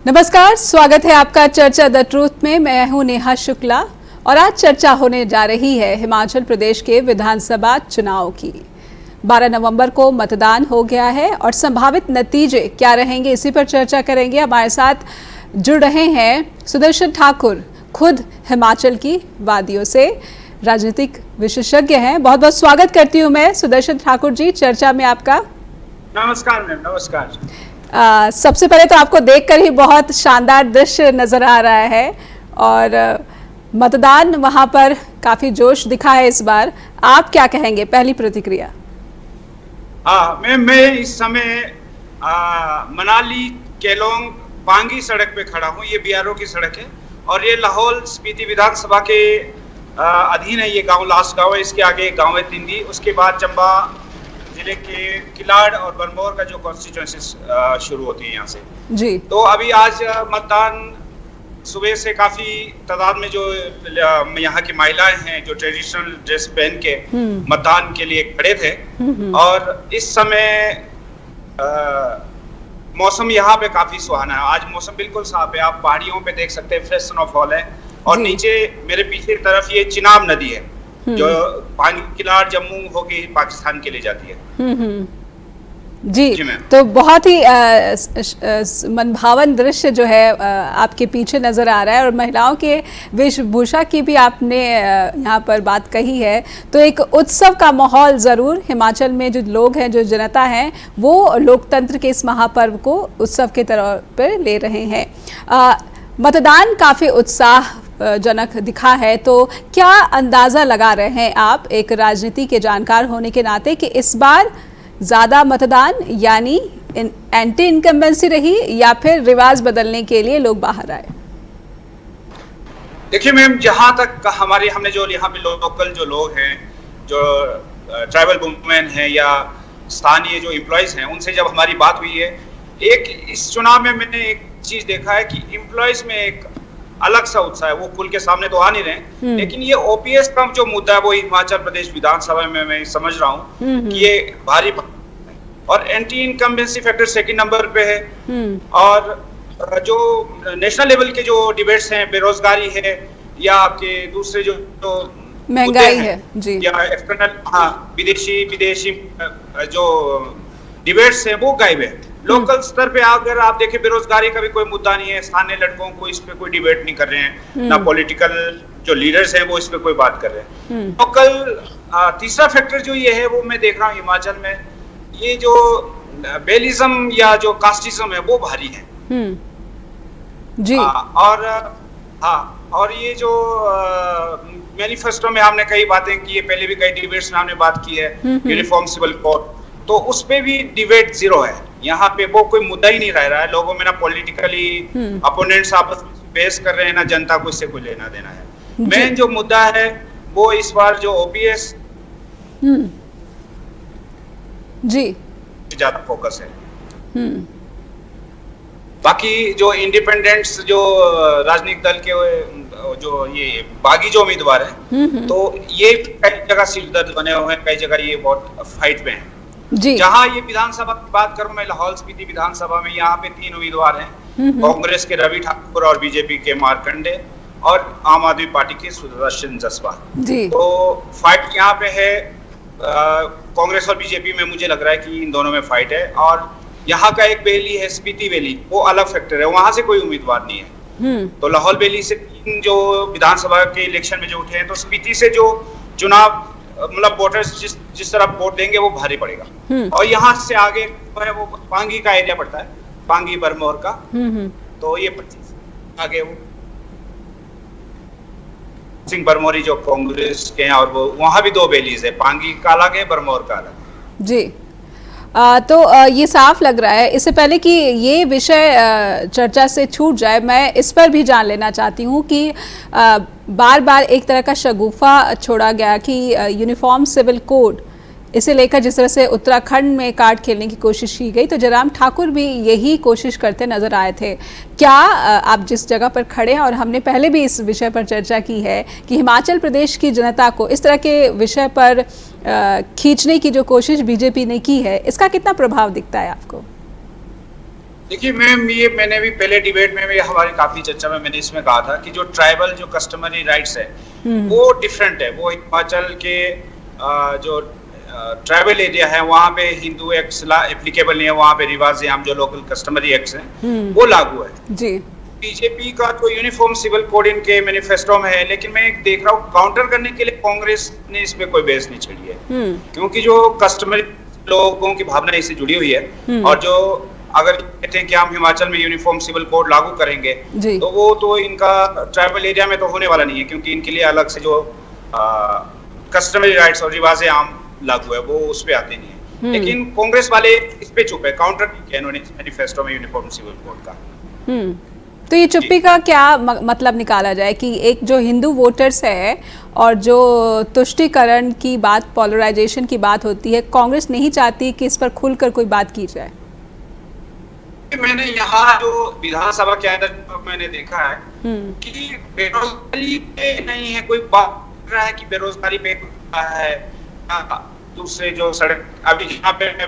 नमस्कार, स्वागत है आपका चर्चा द ट्रूथ में। मैं हूं नेहा शुक्ला और आज चर्चा होने जा रही है हिमाचल प्रदेश के विधानसभा चुनाव की। 12 नवंबर को मतदान हो गया है और संभावित नतीजे क्या रहेंगे, इसी पर चर्चा करेंगे। हमारे साथ जुड़ रहे हैं सुदर्शन ठाकुर, खुद हिमाचल की वादियों से राजनीतिक विशेषज्ञ हैं। बहुत बहुत स्वागत करती हूँ मैं सुदर्शन ठाकुर जी चर्चा में आपका। नमस्कार मैम, नमस्कार। सबसे पहले तो आपको देखकर ही बहुत शानदार दृश्य नजर आ रहा है और मतदान वहां पर काफी जोश दिखा है इस बार। आप क्या कहेंगे, पहली प्रतिक्रिया? मैं इस समय मनाली केलोंग पांगी सड़क पे खड़ा हूँ। ये बीआरओ की सड़क है और ये लाहौल स्पीति विधानसभा के अधीन है। ये गांव लास्ट गांव है, इसके आगे एक गांव है तिंदी, उसके बाद चंबा जिले के किलाड़ और बरमौर का जो कॉन्स्टिट्यूएंसी शुरू होती है यहाँ से जी। तो अभी आज मतदान सुबह से काफी तादाद में जो यहाँ की महिलाएं हैं जो ट्रेडिशनल ड्रेस पहन के मतदान के लिए खड़े थे। और इस समय मौसम यहाँ पे काफी सुहाना है। आज मौसम बिल्कुल साफ है, आप पहाड़ियों पे देख सकते हैं, फ्रेश स्नोफॉल है। और नीचे मेरे पीछे की तरफ ये चिनाब नदी है जो पानी किलाड़ जम्मू होके पाकिस्तान के लिए जाती है। जी तो बहुत ही मनभावन दृश्य जो है आपके पीछे नजर आ रहा है और महिलाओं के वेशभूषा की भी आपने यहाँ पर बात कही है। तो एक उत्सव का माहौल जरूर हिमाचल में जो लोग हैं, जो जनता है, वो लोकतंत्र के इस महापर्व को उत्सव के तौर पर ले रहे हैं। मतदान काफी उत्साह जनक दिखा है, तो क्या अंदाजा लगा रहे हैं आप एक राजनीति के जानकार होने के नाते कि इस बार ज्यादा मतदान यानी एंटी इनकम्बेंसी रही या फिर रिवाज बदलने के लिए लोग बाहर आए? देखिए मैम, जहां तक हमने जो यहाँ पे लोकल जो लोग हैं, जो ट्राइबल वुमेन हैं या स्थानीय जो एम्प्लॉयज हैं, उनसे जब हमारी बात हुई है, एक इस चुनाव में मैंने एक चीज देखा है कि एम्प्लॉयज में एक अलग सा उत्साह है। वो खुल के सामने तो आ नहीं रहे, लेकिन ये ओपीएस का जो मुद्दा है वो हिमाचल प्रदेश विधानसभा में मैं समझ रहा हूँ कि ये भारी और anti incumbency factor second number पे है। और जो नेशनल लेवल के जो डिबेट्स हैं, बेरोजगारी है या आपके दूसरे जो महंगाई है जी, या एक्सटर्नल विदेशी जो डिबेट्स हैं वो गायब है। लोकल स्तर पे अगर आप देखें, बेरोजगारी का भी कोई मुद्दा नहीं है। स्थानीय लड़कों को इस पे कोई डिबेट नहीं कर रहे हैं, ना पॉलिटिकल जो लीडर्स हैं वो इस पे कोई बात कर रहे हैं। लोकल तीसरा फैक्टर जो ये है वो मैं देख रहा हूँ हिमाचल में, ये जो बेलिज्म या जो कास्टिज्म है वो भारी है जी। और ये जो मैनिफेस्टो में हमने कई बातें की है, पहले भी कई डिबेट्स में हमने बात की है, यूनिफॉर्म सिविल कोड, तो उस पे भी डिबेट जीरो है। यहाँ पे वो कोई मुद्दा ही नहीं रह रहा है। लोगों में ना पॉलिटिकली अपोनेंट्स आपस में बेस कर रहे हैं, ना जनता को इससे कोई लेना देना है। मेन जो मुद्दा है वो इस बार जो ओपीएस जी ज्यादा फोकस है। बाकी जो इंडिपेंडेंट्स जो राजनीतिक दल के जो ये बागी जो उम्मीदवार हैं, तो ये कई जगह सीट दर्द बने हुए हैं, कई जगह ये बहुत फाइट में है जी। जहां ये विधानसभा की बात करूं मैं, लाहौल स्पीति विधानसभा में यहाँ पे 3 उम्मीदवार हैं, कांग्रेस के रवि ठाकुर और बीजेपी के मार्कंडे और आम आदमी पार्टी के सुदर्शन जसपा जी। तो फाइट यहाँ पे है कांग्रेस और बीजेपी में। मुझे लग रहा है कि इन दोनों में फाइट है। और यहाँ का एक वैली है स्पीति वैली, वो अलग फैक्टर है, वहां से कोई उम्मीदवार नहीं है। तो लाहौल वैली से 3 जो विधानसभा के इलेक्शन में जो उठे हैं, तो स्पीति से जो चुनाव मतलब वोटर्स जिस तरफ वोट देंगे वो भारी पड़ेगा। और यहाँ से आगे है वो पांगी का एरिया पड़ता है, पांगी बरमौर का, तो ये 25 आगे वो सिंह बरमौरी जो कांग्रेस के हैं, और वो वहां भी 2 वैलीज है, पांगी का अलग है, बरमौर का अलग जी। तो ये साफ लग रहा है। इससे पहले कि ये विषय चर्चा से छूट जाए, मैं इस पर भी जान लेना चाहती हूँ कि बार बार एक तरह का शगुफा छोड़ा गया कि यूनिफॉर्म सिविल कोड, इसे लेकर जिस तरह से उत्तराखंड में कार्ड खेलने की कोशिश की गई, तो जयराम ठाकुर भी यही कोशिश करते नजर आए थे। क्या आप जिस जगह पर खड़े हैं, और हमने पहले भी इस विषय पर चर्चा की है कि हिमाचल प्रदेश की जनता को इस तरह के विषय पर खींचने की जो कोशिश बीजेपी ने की है, इसका कितना प्रभाव दिखता है आपको? देखिए मैम, ये मैंने भी पहले डिबेट में भी हमारी काफी चर्चा में मैंने इसमें कहा था कि जो ट्राइबल जो कस्टमरी राइट्स है वो डिफरेंट है। वो हिमाचल के जो ट्राइबल एरिया है वहाँ पे हिंदू एक्ट एप्लीकेबल नहीं है, वहाँ पे रिवाज आम जो लोकल कस्टमरी एक्ट्स हैं वो लागू है जी। बीजेपी का तो यूनिफॉर्म सिविल कोड इनके मैनिफेस्टो में है, लेकिन मैं एक देख रहा हूँ काउंटर करने के लिए कांग्रेस ने इस पे कोई बहस नहीं छेड़ी है, क्योंकि जो कस्टमरी लोगों की भावना इससे जुड़ी हुई है। और जो अगर कहते हैं कि हम हिमाचल में यूनिफॉर्म सिविल कोड लागू करेंगे तो वो तो इनका ट्राइबल एरिया में तो होने वाला नहीं है, क्योंकि इनके लिए अलग से जो कस्टमरी राइट्स और रिवाजें आम लागू है वो उस पे आते नहीं है। लेकिन कांग्रेस वाले इस पे चुप है, काउंटर किया इन्होंने मैनिफेस्टो में यूनिफॉर्म सिविल कोड का। तो ये चुप्पी का क्या मतलब निकाला जाए कि एक जो हिंदू वोटर्स है और जो तुष्टीकरण की बात, पोलराइजेशन की बात होती है, कांग्रेस नहीं चाहती कि इस पर खुलकर कोई बात की जाए? मैंने यहाँ जो विधानसभा के अंदर मैंने देखा है कि बेरोजगारी पे नहीं है कोई बात रहा है कि बेरोजगारी पे है। दूसरे जो सड़क अभी यहाँ पे अभी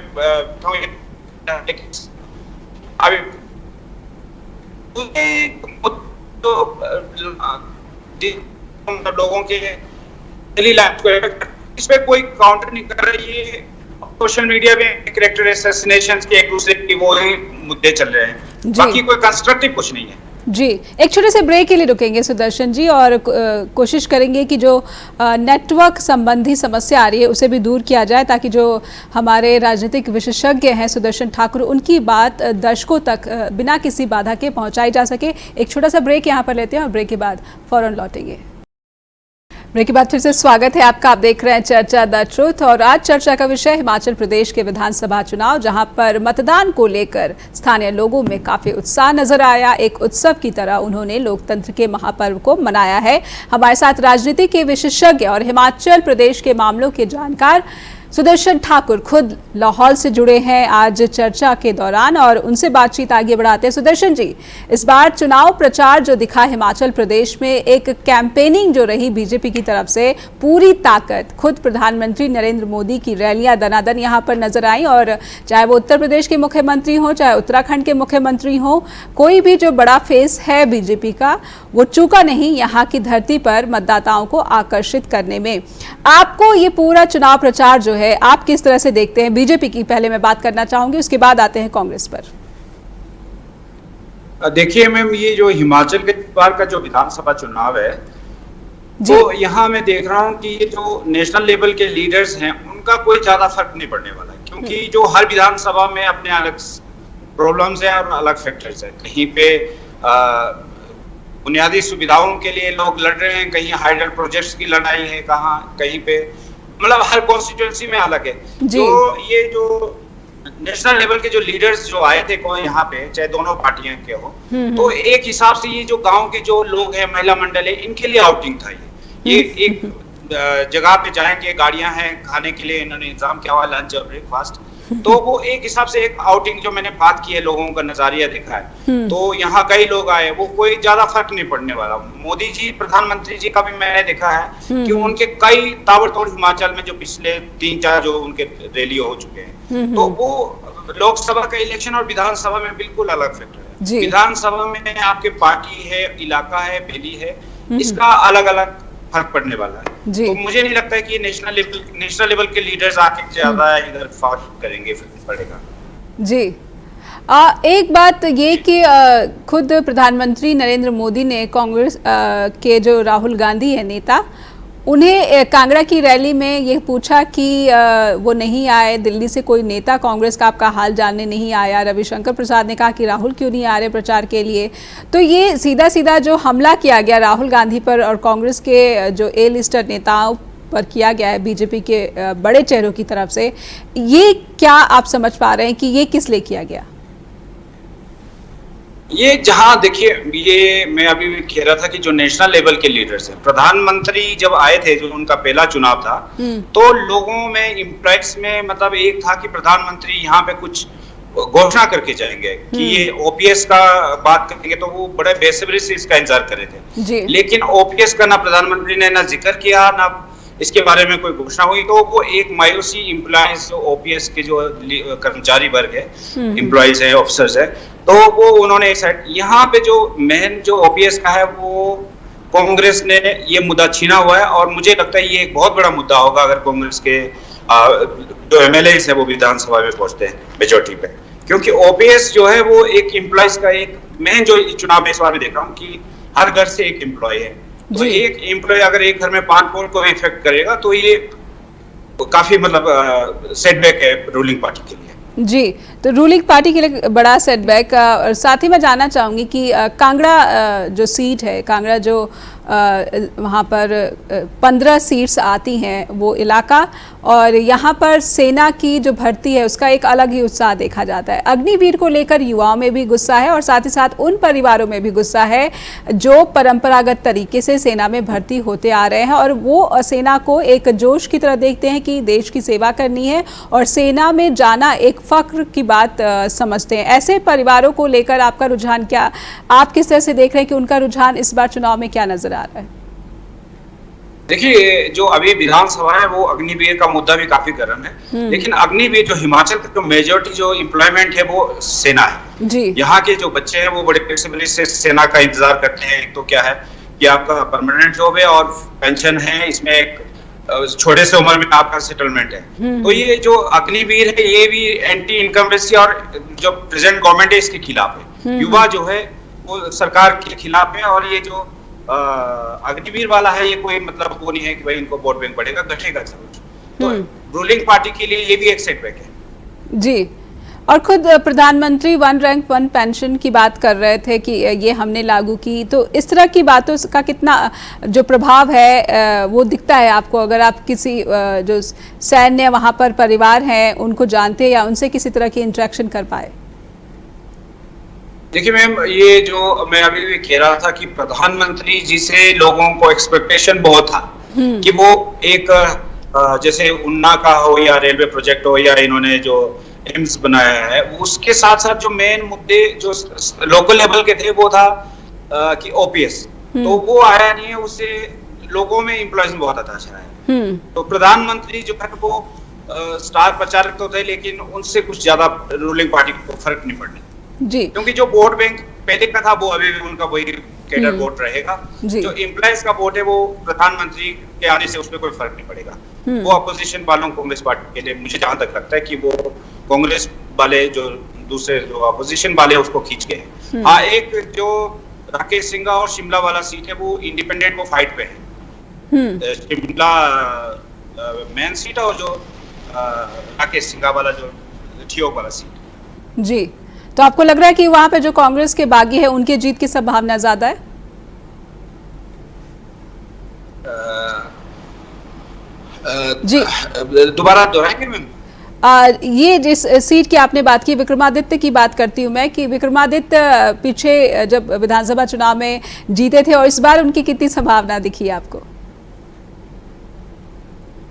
तो लोगों के डेली लाइफ को इस पे कोई काउंटर नहीं कर रही है। सोशल मीडिया में कैरेक्टर असैसिनेशंस के एक दूसरे की वो ही मुद्दे चल रहे हैं, बाकी कोई कंस्ट्रक्टिव कुछ नहीं है जी। एक छोटे से ब्रेक के लिए रुकेंगे सुदर्शन जी, और कोशिश करेंगे कि जो नेटवर्क संबंधी समस्या आ रही है उसे भी दूर किया जाए, ताकि जो हमारे राजनीतिक विशेषज्ञ हैं सुदर्शन ठाकुर, उनकी बात दर्शकों तक बिना किसी बाधा के पहुंचाई जा सके। एक छोटा सा ब्रेक यहाँ पर लेते हैं और ब्रेक के बाद फौरन लौटेंगे। ब्रेक के बाद फिर से स्वागत है आपका। आप देख रहे हैं चर्चा द ट्रुथ, और आज चर्चा का विषय हिमाचल प्रदेश के विधानसभा चुनाव, जहां पर मतदान को लेकर स्थानीय लोगों में काफी उत्साह नजर आया। एक उत्सव की तरह उन्होंने लोकतंत्र के महापर्व को मनाया है। हमारे साथ राजनीति के विशेषज्ञ और हिमाचल प्रदेश के मामलों के जानकार सुदर्शन ठाकुर खुद लाहौल से जुड़े हैं आज चर्चा के दौरान, और उनसे बातचीत आगे बढ़ाते हैं। सुदर्शन जी, इस बार चुनाव प्रचार जो दिखा हिमाचल प्रदेश में, एक कैंपेनिंग जो रही बीजेपी की तरफ से, पूरी ताकत खुद प्रधानमंत्री नरेंद्र मोदी की रैलियां दनादन यहाँ पर नजर आई, और चाहे वो उत्तर प्रदेश के मुख्यमंत्री हो, चाहे उत्तराखंड के मुख्यमंत्री हो, कोई भी जो बड़ा फेस है बीजेपी का वो चूका नहीं यहाँ की धरती पर मतदाताओं को आकर्षित करने में। आपको ये पूरा चुनाव प्रचार जो है आप किस तरह से देखते हैं? बीजेपी की पहले मैं बात करना चाहूंगी, उसके बाद आते हैं कांग्रेस पर। देखिए मैम, ये जो हिमाचल के बार का जो विधानसभा चुनाव है तो यहाँ मैं देख रहा हूँ कि ये जो नेशनल लेवल के लीडर्स हैं उनका कोई ज्यादा फर्क नहीं पड़ने वाला है, क्योंकि जो हर विधानसभा में अपने अलग प्रॉब्लम्स हैं और अलग फैक्टर्स हैं। कहीं पे बुनियादी सुविधाओं के लिए लोग लड़ रहे हैं, कहीं हाइडल प्रोजेक्ट्स की लड़ाई है, कहीं पे मतलब हर कॉन्स्टिट्यूएंसी में अलग है। तो ये जो नेशनल लेवल के जो लीडर्स जो आए थे को यहाँ पे, चाहे दोनों पार्टियां के हो, तो एक हिसाब से ये जो गांव के जो लोग हैं, महिला मंडल है, इनके लिए आउटिंग था। ये एक जगह पे जाएंगे, गाड़ियां हैं, खाने के लिए इन्होंने इंतजाम किया हुआ, लंच और ब्रेकफास्ट, तो वो एक हिसाब से एक आउटिंग जो मैंने बात की है, लोगों का नजरिया देखा है, तो यहाँ कई लोग आए, वो कोई ज्यादा फर्क नहीं पड़ने वाला। मोदी जी, प्रधानमंत्री जी का भी मैंने देखा है कि उनके कई ताबड़तोड़ हिमाचल में जो पिछले 3-4 जो उनके रैली हो चुके हैं, तो वो लोकसभा का इलेक्शन और विधानसभा में बिल्कुल अलग फैक्टर है। विधानसभा में आपके पार्टी है, इलाका है, बेली है, इसका अलग अलग फर्क पड़ने वाला है। तो मुझे नहीं लगता है कि नेशनल लेवल के लीडर्स आके ज्यादा इधर फर्क करेंगे, पड़ेगा जी। एक बात ये कि खुद प्रधानमंत्री नरेंद्र मोदी ने कांग्रेस के जो राहुल गांधी है नेता, उन्हें कांगड़ा की रैली में ये पूछा कि वो नहीं आए, दिल्ली से कोई नेता कांग्रेस का आपका हाल जानने नहीं आया। रविशंकर प्रसाद ने कहा कि राहुल क्यों नहीं आ रहे प्रचार के लिए। तो ये सीधा सीधा जो हमला किया गया राहुल गांधी पर और कांग्रेस के जो ए लिस्टर नेताओं पर किया गया है बीजेपी के बड़े चेहरों की तरफ से, ये क्या आप समझ पा रहे हैं कि ये किस लिए किया गया? ये जहां देखिए, ये मैं अभी भी कह रहा था कि जो नेशनल लेवल के लीडर्स हैं, प्रधानमंत्री जब आए थे, जो उनका पहला चुनाव था, तो लोगों में इम्प्रेस में मतलब एक था कि प्रधानमंत्री यहाँ पे कुछ घोषणा करके जाएंगे कि ये ओपीएस का बात करेंगे, तो वो बड़े बेसब्री से इसका इंतजार कर रहे थे। लेकिन ओपीएस का ना प्रधानमंत्री ने ना जिक्र किया, ना इसके बारे में कोई घोषणा हुई, तो वो एक मायूसी, एम्प्लॉइज जो ओपीएस के जो कर्मचारी वर्ग है, एम्प्लॉइज है, ऑफिसर्स है, तो वो उन्होंने यहाँ पे जो मेन जो ओपीएस का है वो कांग्रेस ने ये मुद्दा छीना हुआ है, और मुझे लगता है ये एक बहुत बड़ा मुद्दा होगा अगर कांग्रेस के जो एमएलए है वो विधानसभा में पहुंचते हैं मेजोरिटी पे, क्योंकि ओपीएस जो है वो एक एम्प्लॉयज का एक मेन जो चुनाव में इस बार में देख रहा हूँ कि हर घर से एक एम्प्लॉय है, तो एक एम्प्लॉय अगर एक घर में 5 वोट को इफेक्ट करेगा तो ये काफी मतलब सेटबैक है रूलिंग पार्टी के लिए। जी, तो रूलिंग पार्टी के लिए बड़ा सेटबैक। और साथ ही मैं जानना चाहूँगी कि कांगड़ा जो सीट है, कांगड़ा जो वहाँ पर 15 सीट्स आती हैं वो इलाका, और यहाँ पर सेना की जो भर्ती है उसका एक अलग ही उत्साह देखा जाता है। अग्निवीर को लेकर युवाओं में भी गुस्सा है और साथ ही साथ उन परिवारों में भी गुस्सा है जो परंपरागत तरीके से सेना में भर्ती होते आ रहे हैं, और वो सेना को एक जोश की तरह देखते हैं कि देश की सेवा करनी है और सेना में जाना एक फख्र की बात समझते हैं। ऐसे परिवारों को लेकर आपका रुझान क्या, आप किस तरह से देख रहे हैं कि उनका रुझान इस बार चुनाव में क्या नजर आ रहा है? देखिए, जो अभी विधानसभा है वो अग्निवीर का मुद्दा भी काफी गर्म है, लेकिन अग्निवीर जो हिमाचल का जो मेजोरिटी जो एम्प्लॉयमेंट है वो सेना है जी। यहाँ के जो बच्चे हैं वो बड़े फ्लेक्सिबिलिटी से सेना का इंतजार करते हैं। एक तो क्या है कि आपका परमानेंट जॉब है और पेंशन है, इसमें एक छोटे से उम्र में आपका सेटलमेंट है। तो ये जो अग्निवीर है ये भी एंटी इनकम्बेंसी और जो प्रेजेंट गवर्नमेंट है इसके खिलाफ है। युवा जो है वो सरकार के खिलाफ है, और ये जो अग्निवीर वाला है ये कोई मतलब वो नहीं है कि भाई इनको वोट बैंक बढ़ेगा, घटेगा जरूर। तो रूलिंग पार्टी के लिए ये भी एक सेटबैक है जी। और खुद प्रधानमंत्री 1 रैंक 1 पेंशन की बात कर रहे थे कि ये हमने लागू की, तो इस तरह की बातों का कितना जो प्रभाव है वो दिखता है आपको, अगर आप किसी जो सैन्य वहाँ पर परिवार हैं उनको जानते हैं या उनसे किसी तरह की इंटरेक्शन कर पाए? देखिए मैम, ये जो मैं अभी भी कह रहा था कि प्रधानमंत्री जी से लोगों को एक्सपेक्टेशन बहुत था कि वो एक जैसे उन्ना का हो या रेलवे प्रोजेक्ट हो या इन्होंने जो एम्स बनाया है, उसके साथ साथ जो मेन मुद्दे जो लोकल लेवल के थे वो था कि ओपीएस, तो वो आया नहीं है, उससे लोगों में एम्प्लॉयज में बहुत हताशा है। तो प्रधानमंत्री जो है वो स्टार प्रचारक तो थे, लेकिन उनसे कुछ ज्यादा रूलिंग पार्टी को फर्क नहीं पड़ने जी, क्योंकि जो वोट बैंक पहले का था वो अभी भी उनका वही कैडर वोट रहेगा। जो एम्प्लॉयज का वोट है वो प्रधानमंत्री के आने से उसमें कोई फर्क नहीं पड़ेगा। वो अपोजिशन वालों कांग्रेस पार्टी के लिए मुझे जहां तक लगता है कि वो कांग्रेस वाले जो दूसरे जो अपोजिशन वाले उसको खींच गए। हाँ, एक जो राकेश सिंघा और शिमला वाला सीट है वो इंडिपेंडेंट वो फाइट पे है। शिमला मेन सीट और जो राकेश सिंघा वाला जो ठियोग वाला सीट जी। तो आपको लग रहा है कि वहां पे जो कांग्रेस के बागी है उनके जीत की संभावना ज्यादा है? जी, दोबारा दोहराएंगे मैम? ये जिस सीट की आपने बात की, विक्रमादित्य की बात करती हूँ मैं, कि विक्रमादित्य पीछे जब विधानसभा चुनाव में जीते थे, और इस बार उनकी कितनी संभावना दिखी आपको?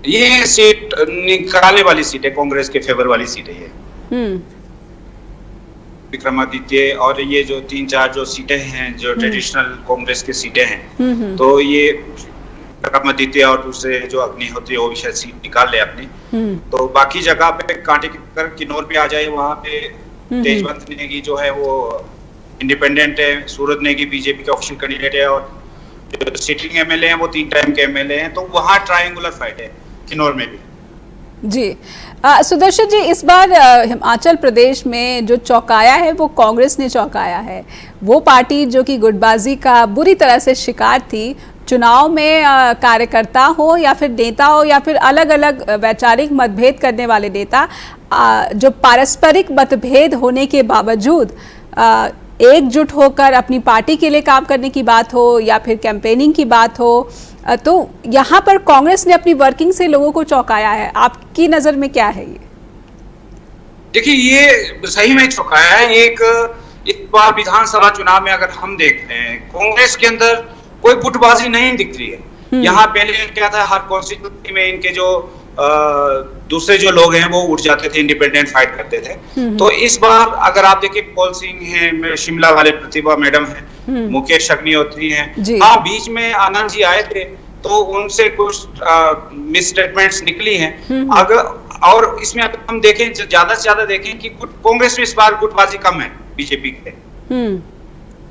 ये सीट निकालने वाली सीट है, कांग्रेस के फेवर वाली सीट है ये विक्रमादित्य। और ये जो 3-4 जो सीटें हैं जो ट्रेडिशनल कांग्रेस की सीटें हैं, तो ये विक्रमादित्य और दूसरे जो अग्निहोत्री वो भी शायद सीट निकाल ले अपनी। तो बाकी जगह पे कांटे कर किन्नौर पे आ जाए, वहाँ पे तेजवंत नेगी जो है वो इंडिपेंडेंट है, सूरज नेगी बीजेपी के ऑफिशियल कैंडिडेट है, और जो सिटिंग एमएलए हैं वो 3 टाइम के एमएलए हैं। तो वहाँ ट्रायंगुलर फाइट है किन्नौर में भी जी। सुदर्शन जी, इस बार हिमाचल प्रदेश में जो चौंकाया है वो कांग्रेस ने चौंकाया है। वो पार्टी जो कि गुटबाजी का बुरी तरह से शिकार थी, चुनाव में कार्यकर्ता हो या फिर नेता हो या फिर अलग अलग वैचारिक मतभेद करने वाले नेता, जो पारस्परिक मतभेद होने के बावजूद एकजुट होकर अपनी पार्टी के लिए काम करने की बात हो या फिर कैंपेनिंग की बात हो, तो यहाँ पर कांग्रेस ने अपनी वर्किंग से लोगों को चौंकाया है। आपकी नजर में क्या है ये? देखिए, ये सही में चौंकाया है। एक बार विधानसभा चुनाव में अगर हम देखते हैं, कांग्रेस के अंदर कोई गुटबाजी नहीं दिख रही है। यहाँ पहले क्या था, हर कॉन्स्टिट्यूंसी में इनके जो दूसरे जो लोग हैं वो उठ जाते थे, इंडिपेंडेंट फाइट करते थे। तो इस बार अगर आप देखिए, पॉल सिंह है, शिमला वाले प्रतिभा मैडम है, मुकेश अग्निहोत्री हैं, हाँ बीच में आनंद जी आए थे, तो उनसे कुछ मिस स्टेटमेंट्स निकली हैं। अगर और इसमें अगर हम देखें, ज्यादा से ज्यादा देखें कि कांग्रेस में इस बार गुटबाजी कम है, बीजेपी के।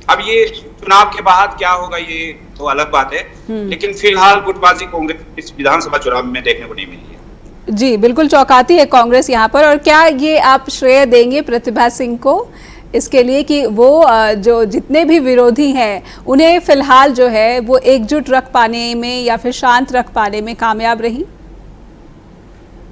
अब ये चुनाव के बाद क्या होगा ये तो अलग बात है, लेकिन फिलहाल गुटबाजी कांग्रेस इस विधानसभा चुनाव में देखने को नहीं मिली है। जी बिल्कुल चौंकाती है कांग्रेस यहाँ पर। और क्या ये आप श्रेय देंगे प्रतिभा सिंह को इसके लिए कि वो जो जितने भी विरोधी हैं उन्हें फिलहाल जो है वो एकजुट रख पाने में या फिर शांत रख पाने में कामयाब रही?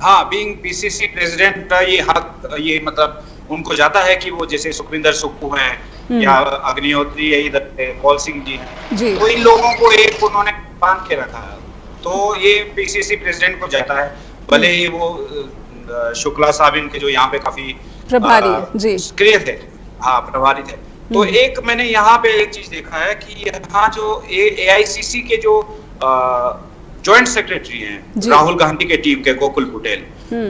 हाँ, बीइंग पीसीसी प्रेसिडेंट ये हक ये मतलब उनको जाता है कि वो जैसे सुखविंदर सुक्खू हैं या अग्निहोत्री है, इधर कौल सिंह जी हैं, तो इन लोगों को एक उन्होंने बांध के रखा है। तो ये पीसीसी प्रेसिडेंट को जाता है, भले ही वो शुक्ला साहब इनके जो यहाँ पे काफी प्रभारी जी सक्रिय थे, हाँ प्रभारी थे। तो एक मैंने यहाँ पे एक चीज देखा है कि यहाँ जो एआईसीसी के जो जॉइंट सेक्रेटरी हैं राहुल गांधी के टीम के गोकुल पटेल,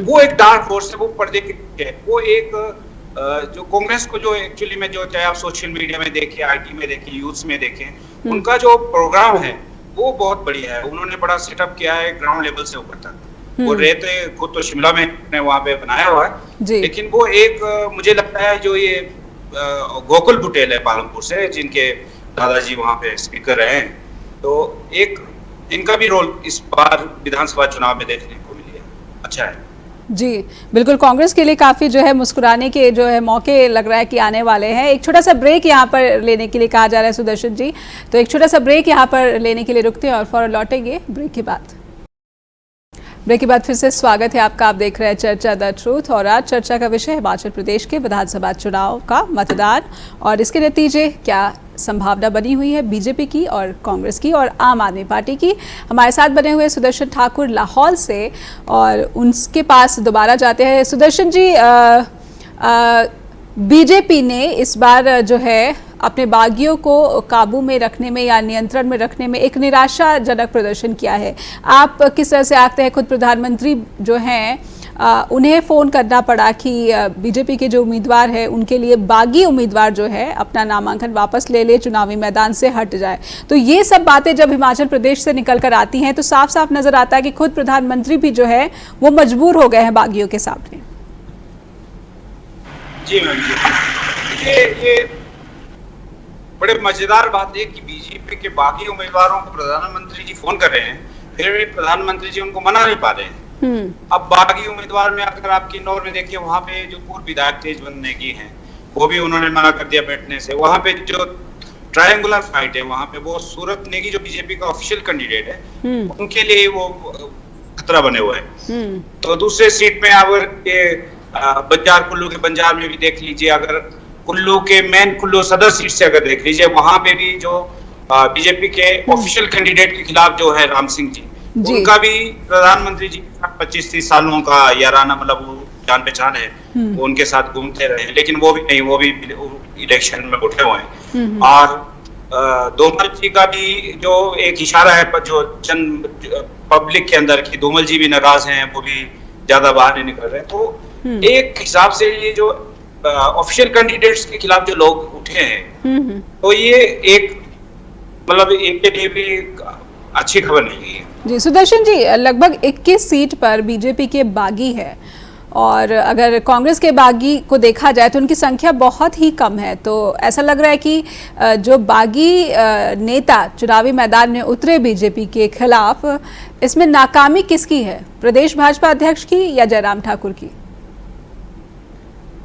वो एक डार्क फोर्स है, वो पर्दे के पीछे है। वो एक जो कांग्रेस को जो एक्चुअली में जो चाहे आप सोशल मीडिया में देखें, आईटी में देखें, यूथ में देखें, उनका जो प्रोग्राम है वो बहुत बढ़िया है। उन्होंने बड़ा सेटअप किया है ग्राउंड लेवल से ऊपर तक। वो रहते खुद तो शिमला में ने वहाँ पे बनाया हुआ है, लेकिन वो एक मुझे लगता है जो ये गोकुल पटेल है पालमपुर से, जिनके दादाजी वहाँ पे स्पीकर रहे हैं, तो एक इनका भी रोल इस बार विधानसभा चुनाव में देखने को मिली है, अच्छा है। जी बिल्कुल, कांग्रेस के लिए काफी जो है मुस्कुराने के जो है मौके लग रहा है कि आने वाले हैं। एक छोटा सा ब्रेक यहाँ पर लेने के लिए कहा जा रहा है सुदर्शन जी, तो एक छोटा सा ब्रेक यहाँ पर लेने के लिए रुकते हैं और फौरन लौटेंगे ब्रेक के बाद। ब्रेक के बाद फिर से स्वागत है आपका। आप देख रहे हैं चर्चा द ट्रूथ और आज चर्चा का विषय हिमाचल प्रदेश के विधानसभा चुनाव का मतदान और इसके नतीजे क्या संभावना बनी हुई है बीजेपी की और कांग्रेस की और आम आदमी पार्टी की। हमारे साथ बने हुए सुदर्शन ठाकुर लाहौल से और उनके पास दोबारा जाते हैं। सुदर्शन जी, बीजेपी ने इस बार जो है अपने बागियों को काबू में रखने में या नियंत्रण में रखने में एक निराशाजनक प्रदर्शन किया है। आप किस तरह से आते हैं, खुद प्रधानमंत्री जो हैं उन्हें फ़ोन करना पड़ा कि बीजेपी के जो उम्मीदवार है उनके लिए बागी उम्मीदवार जो है अपना नामांकन वापस ले ले, चुनावी मैदान से हट जाए। तो ये सब बातें जब हिमाचल प्रदेश से निकल कर आती हैं तो साफ साफ नज़र आता है कि खुद प्रधानमंत्री भी जो है वो मजबूर हो गए हैं बागियों के सामने। जी मैम जी, ये बड़े मजेदार बात है कि बीजेपी के बागी उम्मीदवारों को प्रधानमंत्री जी फोन कर रहे हैं, फिर भी प्रधानमंत्री जी उनको मना नहीं पा रहे हैं। अब बागी उम्मीदवार में अगर आप किन्नौर में देखिए, वहाँ पे जो पूर्व विधायक तेजवंत नेगी हैं वो भी उन्होंने मना कर दिया बैठने से। वहाँ पे जो ट्रायंगुलर फाइट है वहाँ पे वो सूरत नेगी जो बीजेपी का ऑफिशियल कैंडिडेट है उनके लिए वो खतरा बने हुए हैं। तो दूसरे सीट में अगर ये बंजार कुल्लू के बंजार में भी देख लीजिए, अगर कुल्लू के मेन कुल्लू सदर सीट से अगर देख लीजिए, वहां पे भी जो बीजेपी के ऑफिशियल कैंडिडेट के खिलाफ जो है राम सिंह जी, उनका भी प्रधानमंत्री जी 25-30 सालों का याराना मतलब वो जान पहचान है, वो उनके साथ घूमते रहे, लेकिन वो भी नहीं, वो भी इलेक्शन में उठे हुए हैं। और धूमल जी का भी जो एक इशारा है जो जन पब्लिक के अंदर की, धूमल जी भी नाराज हैं, वो भी ज्यादा बाहर नहीं निकल रहे। तो एक हिसाब से ये जो ऑफिशियल कैंडिडेट्स के खिलाफ जो लोग उठे हैं तो ये एक मतलब एक के लिए भी अच्छी खबर नहीं है। जी सुदर्शन जी, लगभग 21 सीट पर बीजेपी के बागी है और अगर कांग्रेस के बागी को देखा जाए तो उनकी संख्या बहुत ही कम है। तो ऐसा लग रहा है कि जो बागी नेता चुनावी मैदान में उतरे बीजेपी के खिलाफ, इसमें नाकामी किसकी है, प्रदेश भाजपा अध्यक्ष की या जयराम ठाकुर की?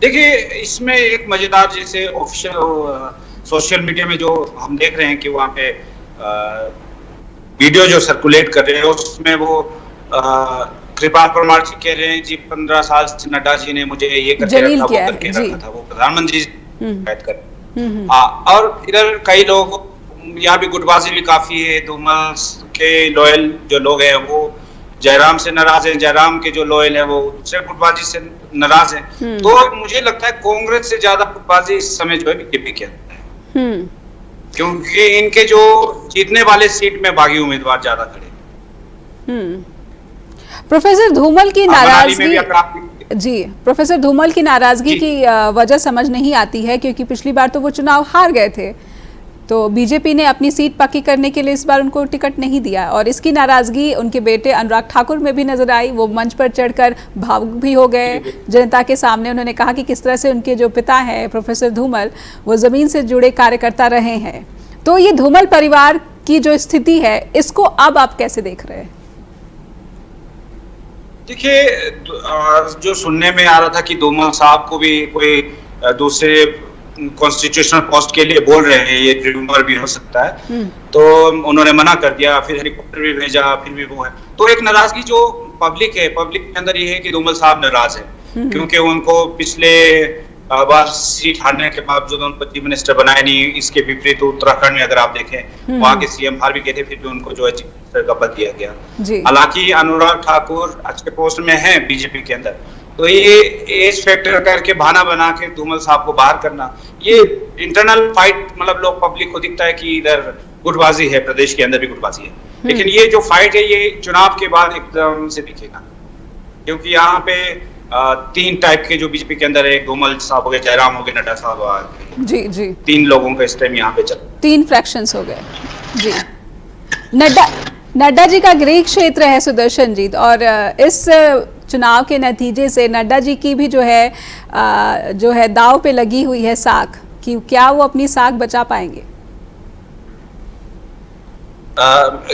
देखिए, इसमें एक मजेदार जैसे ऑफिशियल सोशल मीडिया में जो हम देख रहे हैं कि वहाँ पे वीडियो जो सर्कुलेट कर रहे हैं उसमें वो कृपा परमार जी कह रहे हैं जी 15 साल से नड्डा जी ने मुझे ये करके रखा, वो करके रखा था, वो प्रधानमंत्री शिकायत कर। और इधर कई लोग यहाँ भी गुटबाजी भी काफी है, धूमल के लॉयल जो लोग हैं वो जयराम से नाराज है, जयराम के जो लॉयल है वो दूसरे गुटबाजी से नाराज है। तो मुझे लगता है कांग्रेस से ज्यादा गुटबाजी इस समय जो है बीजेपी के अंदर है, क्योंकि इनके जो जीतने वाले सीट में बागी उम्मीदवार ज्यादा खड़े। प्रोफेसर धूमल की नाराजगी, जी प्रोफेसर धूमल की नाराजगी की वजह समझ नहीं आती है, क्योंकि पिछली बार तो वो चुनाव हार गए थे। तो बीजेपी ने अपनी सीट पक्की करने के लिए इस बार उनको टिकट नहीं दिया और इसकी नाराजगी उनके बेटे अनुराग ठाकुर में भी नजर आई। वो मंच पर चढ़कर भावुक भी हो गए जनता के सामने। उन्होंने कहा कि किस तरह से उनके जो पिता हैं प्रोफेसर धूमल, वो जमीन से जुड़े कार्यकर्ता रहे हैं। तो ये धूमल परिवार की जो स्थिति है, इसको अब आप कैसे देख रहे हैं? देखिए, जो सुनने में आ रहा था कि धूमल साहब को भी कोई दूसरे कॉन्स्टिट्यूशनल पोस्ट के लिए बोल रहे हैं, ये रूमर भी हो सकता है, तो उन्होंने मना कर दिया। फिर हेलीकॉप्टर भी भेजा, फिर भी वो है। तो एक नाराजगी जो पब्लिक है, पब्लिक के अंदर ये है कि धूमल साहब नाराज है, क्योंकि उनको पिछले बार सीट हारने के बावजूद उनको चीफ मिनिस्टर बनाया नहीं। इसके विपरीत उत्तराखंड में अगर आप देखें, वहाँ के सीएम हार भी गए थे, फिर भी उनको जो है चीफ मिनिस्टर का पद दिया गया। हालांकि अनुराग ठाकुर अच्छे पोस्ट में है बीजेपी के अंदर, तो ये एज फैक्टर करके बहाना बना के धूमल साहब को बाहर करना, ये इंटरनल फाइट, मतलब लोग पब्लिक को दिखता है कि इधर गुटबाजी है, प्रदेश के अंदर भी गुटबाजी है, लेकिन ये जो फाइट है ये चुनाव के बाद एकदम से दिखेगा। क्योंकि यहाँ पे 3 टाइप के जो बीजेपी के अंदर है, धूमल साहब हो गए, जयराम हो गए, नड्डा साहब आ गए। जी जी, 3 लोगों का इस टाइम यहाँ पे चल 3 फ्रैक्शंस हो गए। जी, नड्डा जी का गृह क्षेत्र है सुदर्शन जी, और इस चुनाव के नतीजे से नड्डा जी की भी जो है दाव पे लगी हुई है साख, कि क्या वो अपनी साख बचा पाएंगे?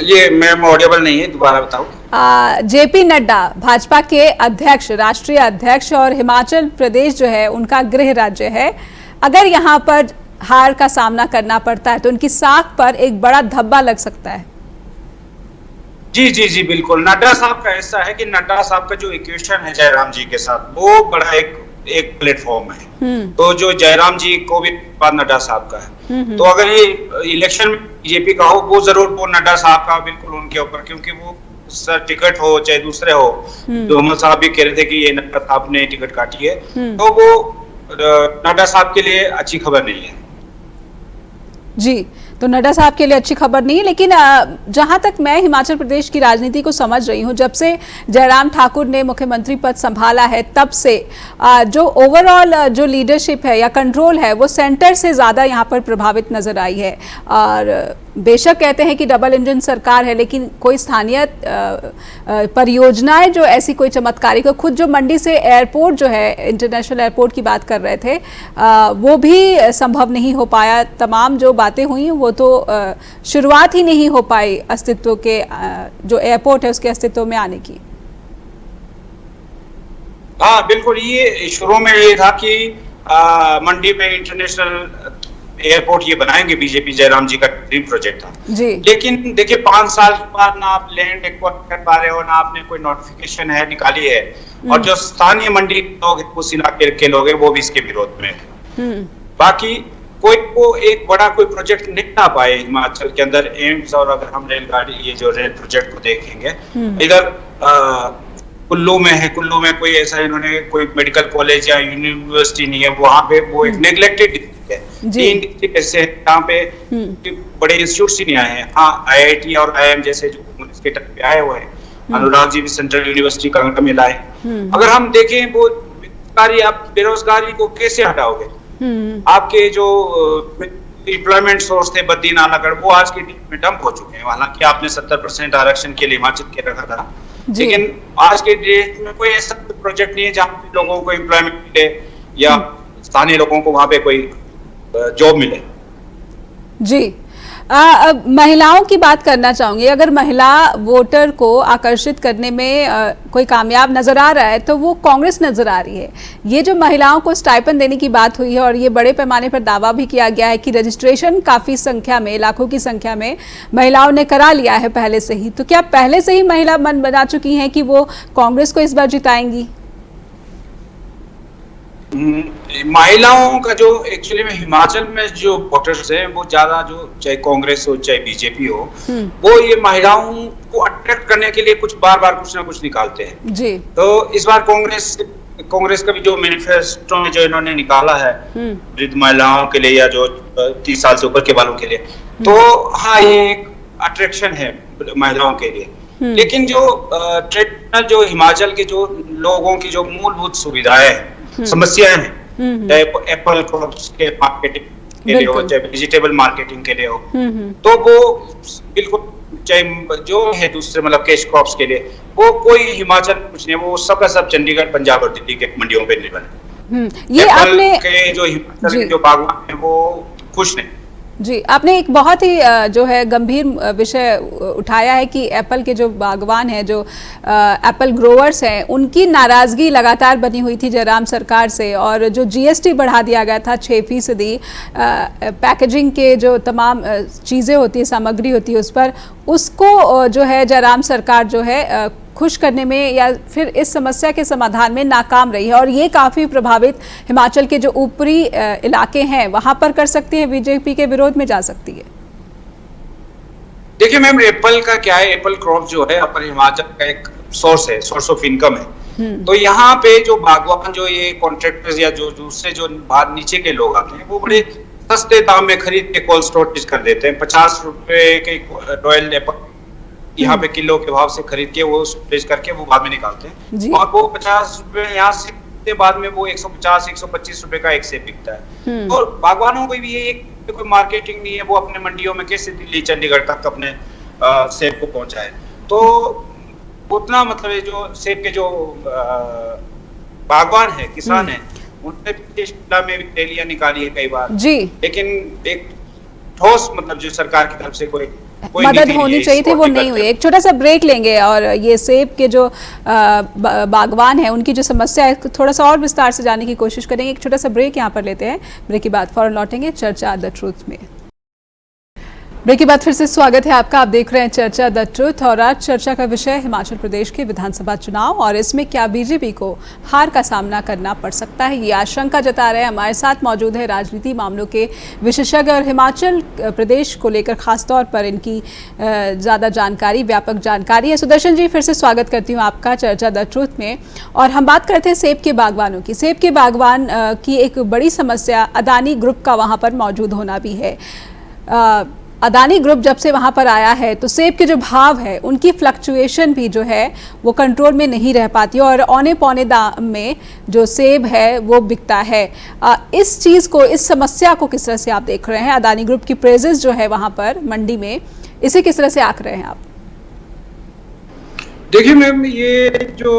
ये मैम ऑडिबल नहीं है, दोबारा बताओ। जेपी नड्डा भाजपा के अध्यक्ष, राष्ट्रीय अध्यक्ष, और हिमाचल प्रदेश जो है उनका गृह राज्य है। अगर यहाँ पर हार का सामना करना पड़ता है तो उनकी साख पर एक बड़ा धब्बा लग सकता है। जी जी जी, बिल्कुल। नड्डा साहब का ऐसा है कि नड्डा साहब का जो इक्वेशन है जयराम जी के साथ, वो बड़ा एक प्लेटफॉर्म है। तो जो जयराम जी को भी बाद नड्डा साहब का है, तो अगर ये इलेक्शन बीजेपी का हो, वो जरूर वो नड्डा साहब का बिल्कुल उनके ऊपर, क्योंकि वो सर टिकट हो चाहे दूसरे हो, धूमल साहब भी कह रहे थे कि ये नड्डा साहब ने टिकट काटी है, तो वो नड्डा साहब के लिए अच्छी खबर नहीं है। जी, तो नड्डा साहब के लिए अच्छी खबर नहीं है। लेकिन जहां तक मैं हिमाचल प्रदेश की राजनीति को समझ रही हूं, जब से जयराम ठाकुर ने मुख्यमंत्री पद संभाला है, तब से जो ओवरऑल जो लीडरशिप है या कंट्रोल है, वो सेंटर से ज़्यादा यहां पर प्रभावित नजर आई है। और बेशक कहते हैं कि डबल इंजन सरकार है, लेकिन कोई स्थानीय परियोजनाएं जो ऐसी कोई चमत्कारी को, खुद जो मंडी से एयरपोर्ट जो है, इंटरनेशनल एयरपोर्ट की बात कर रहे थे, वो भी संभव नहीं हो पाया। तमाम जो बातें हुई वो तो शुरुआत ही नहीं हो पाई अस्तित्व के, जो एयरपोर्ट है उसके अस्तित्व में आने की। हाँ बिल्कुल, ये शुरू में ये था कि मंडी में इंटरनेशनल एयरपोर्ट ये बनाएंगे बीजेपी, जयराम जी का ड्रीम प्रोजेक्ट था जी। लेकिन देखिए 5 साल बाद ना आप लैंड एक्वायर कर पा रहे हो, ना आपने कोई नोटिफिकेशन है निकाली है, और जो स्थानीय मंडी लोग उस इलाके के लोग हैं वो भी इसके विरोध में। बाकी कोई को एक बड़ा कोई प्रोजेक्ट नहीं आ पाए हिमाचल के अंदर, एम्स, और अगर हम रेलगाड़ी ये जो रेल प्रोजेक्ट को देखेंगे, इधर कुल्लू में है, कुल्लू में कोई ऐसा इन्होंने कोई मेडिकल कॉलेज या यूनिवर्सिटी नहीं है, वहाँ पे वो एक नेग्लेक्टेड डिस्ट्रिक्ट है। 3 डिस्ट्रिक्ट ऐसे हैं जहाँ पे बड़े इंस्टीट्यूट ही नहीं आए हैं। हाँ, IIT और IIM जैसे जो इसके टच पे आए हुए हैं, अनुराग जी भी सेंट्रल यूनिवर्सिटी कांगड़ा में लाए। अगर हम देखें वो बेरोजगारी को कैसे हटाओगे? आपके जो एम्प्लॉयमेंट सोर्स थे बद्दी नालागढ़, वो आज के डेट में डंप हो चुके हैं। हालांकि आपने 70% आरक्षण के लिए हिमाचल के रखा था, लेकिन आज के डेट में कोई ऐसा प्रोजेक्ट नहीं है जहाँ पे लोगों को एम्प्लॉयमेंट मिले या स्थानीय लोगों को वहां पे कोई जॉब मिले। जी, महिलाओं की बात करना चाहूंगी। अगर महिला वोटर को आकर्षित करने में कोई कामयाब नजर आ रहा है तो वो कांग्रेस नजर आ रही है। ये जो महिलाओं को स्टाइपेंड देने की बात हुई है, और ये बड़े पैमाने पर दावा भी किया गया है कि रजिस्ट्रेशन काफी संख्या में, लाखों की संख्या में महिलाओं ने करा लिया है पहले से ही, तो क्या पहले से ही महिला मन बना चुकी हैं कि वो कांग्रेस को इस बार जिताएंगी? महिलाओं का जो एक्चुअली में हिमाचल में जो वोटर्स हैं, वो ज्यादा जो चाहे कांग्रेस हो चाहे बीजेपी हो, वो ये महिलाओं को अट्रैक्ट करने के लिए कुछ बार बार कुछ ना कुछ निकालते हैं जी। तो इस बार कांग्रेस का भी जो मैनिफेस्टो में जो इन्होंने निकाला है वृद्ध महिलाओं के लिए या जो 30 साल से ऊपर के वालों के लिए, तो हाँ ये एक अट्रैक्शन है महिलाओं के लिए। लेकिन जो ट्रेडिशनल जो हिमाचल के जो लोगों की जो मूलभूत सुविधाएं समस्याएं हैं, चाहे एप्पल क्रॉप्स के मार्केटिंग, के लिए हो, चाहे वेजिटेबल मार्केटिंग के लिए हो, तो वो बिल्कुल, चाहे जो है दूसरे मतलब कैश क्रॉप्स के लिए, वो कोई हिमाचल कुछ नहीं, वो सब का सब चंडीगढ़, पंजाब और दिल्ली के मंडियों पे निर्भर है। ये आपने के जो हिमाचल के जो बागवान है वो खुश नहीं। जी, आपने एक बहुत ही जो है गंभीर विषय उठाया है कि एप्पल के जो बागवान हैं, जो एप्पल ग्रोवर्स हैं, उनकी नाराज़गी लगातार बनी हुई थी जयराम सरकार से, और जो जीएसटी बढ़ा दिया गया था 6%, पैकेजिंग के जो तमाम चीज़ें होती है, सामग्री होती है, उस पर, उसको जो है जयराम सरकार जो है खुश करने में या फिर इस समस्या के समाधान में नाकाम रही है, और ये काफ़ी प्रभावित हिमाचल के जो ऊपरी इलाके हैं वहां पर कर सकती है, बीजेपी के विरोध में जा सकती है। देखिए मैम, एप्पल का क्या है, एप्पल क्रॉप जो है अपने हिमाचल का एक सोर्स है, सोर्स ऑफ इनकम है। तो यहाँ पे जो बागवान, जो ये कॉन्ट्रैक्टर्स या जो दूसरे जो बाहर नीचे के लोग आते हैं, वो बड़े सस्ते दाम में खरीद के कोल्ड स्टोरेज कर देते हैं। 50 रुपए के रॉयल एप्पल यहाँ पे किलो के भाव से खरीद के वो स्टोरेज करके वो बाद में निकालते हैं, और वो 50 रुपए यहाँ से बाद में वो 150-125 रुपए का एक सेब बिकता है। और बागवानों को भी ये कोई मार्केटिंग नहीं है, वो अपने मंडियों में कैसे दिल्ली चंडीगढ़ तक अपने सेब को पहुंचाए। तो उतना मतलब जो सेब के जो बागवान है, किसान है, उन्होंने में भी रैलियां निकाली है कई बार जी, लेकिन एक ठोस मतलब जो सरकार की तरफ से कोई मदद होनी चाहिए थी, वो नहीं हुई। एक छोटा सा ब्रेक लेंगे और ये सेब के जो बागवान है उनकी जो समस्या है थोड़ा सा और विस्तार से जानने की कोशिश करेंगे। एक छोटा सा ब्रेक यहाँ पर लेते हैं, ब्रेक के बाद फौरन लौटेंगे चर्चा द ट्रूथ में। ब्रेक के बाद फिर से स्वागत है आपका, आप देख रहे हैं चर्चा द ट्रूथ, और आज चर्चा का विषय हिमाचल प्रदेश के विधानसभा चुनाव, और इसमें क्या बीजेपी को हार का सामना करना पड़ सकता है, ये आशंका जता रहे हैं। हमारे साथ मौजूद है राजनीति मामलों के विशेषज्ञ और हिमाचल प्रदेश को लेकर खासतौर पर इनकी ज़्यादा जानकारी, व्यापक जानकारी है। सुदर्शन जी, फिर से स्वागत करती हूँ आपका चर्चा द ट्रूथ में, और हम बात करते हैं सेब के बागवानों की। सेब के बागवान की एक बड़ी समस्या अदानी ग्रुप का वहाँ पर मौजूद होना भी है। अदानी ग्रुप जब से वहाँ पर आया है तो सेब के जो भाव है उनकी फ्लक्चुएशन भी जो है वो कंट्रोल में नहीं रह पाती, और औने पौने दाम में जो सेब है वो बिकता है। इस चीज़ को, इस समस्या को किस तरह से आप देख रहे हैं? अदानी ग्रुप की प्रेजेंस जो है वहाँ पर मंडी में, इसे किस तरह से आंक रहे हैं आप? देखिए मैम, ये जो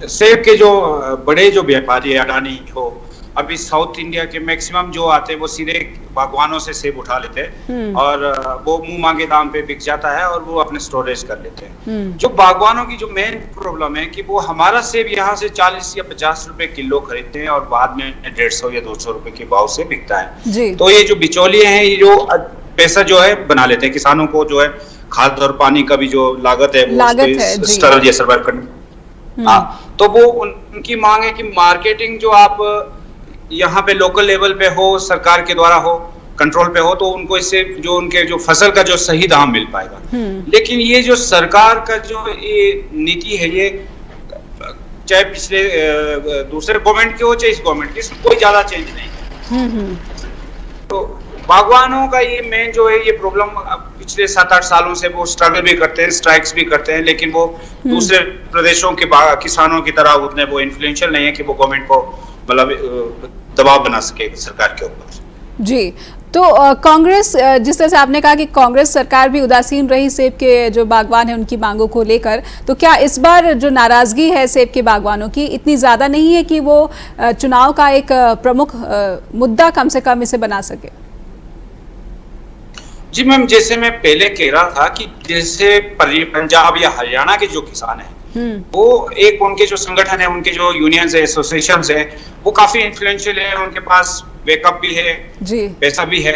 सेब के जो बड़े जो व्यापारी है, अडानी हो, अभी साउथ इंडिया के मैक्सिमम जो आते हैं वो सीधे बागवानों से सेब उठा लेते हैं और वो मुंह मांगे दाम पे बिक जाता है और वो अपने स्टोरेज कर लेते हैं। जो बागवानों की जो मेन प्रॉब्लम है कि वो हमारा सेब यहाँ से 40 या 50 रुपए किलो खरीदते हैं और बाद में 150 या 200 रुपए के भाव से बिकता है। तो ये जो बिचौलिए हैं, ये जो पैसा जो है बना लेते हैं, किसानों को जो है खाद और पानी का भी जो लागत है वो स्ट्रगल या सर्वाइव करने, तो वो उनकी मांग है कि मार्केटिंग जो आप यहाँ पे लोकल लेवल पे हो, सरकार के द्वारा हो, कंट्रोल पे हो, तो उनको इससे जो उनके जो फसल का जो सही दाम मिल पाएगा। लेकिन ये जो सरकार का जो ये नीति है, ये चाहे पिछले दूसरे गवर्नमेंट के हो चाहे इस गवर्नमेंट की, कोई ज्यादा चेंज नहीं है। तो बागवानों का ये मेन जो है ये प्रॉब्लम, पिछले 7-8 सालों से वो स्ट्रगल भी करते हैं, स्ट्राइक्स भी करते हैं, लेकिन वो दूसरे प्रदेशों के किसानों की तरह उतने वो इन्फ्लुएंशियल नहीं है कि वो गवर्नमेंट को मतलब दबाव बना सके सरकार के ऊपर। जी, तो कांग्रेस, जिस तरह से आपने कहा कि कांग्रेस सरकार भी उदासीन रही सेब के जो बागवान हैं उनकी मांगों को लेकर, तो क्या इस बार जो नाराजगी है सेब के बागवानों की इतनी ज़्यादा नहीं है कि वो चुनाव का एक प्रमुख मुद्दा कम से कम इसे बना सके? जी मैम, जैसे मैं पहले कह रहा था कि जैसे पंजाब या हरियाणा के जो किसान हैं, वो एक उनके जो संगठन है, उनके जो यूनियंस है, एसोसिएशंस है, वो काफी इन्फ्लुएंशियल है, उनके पास बैकअप भी है जी, पैसा भी है।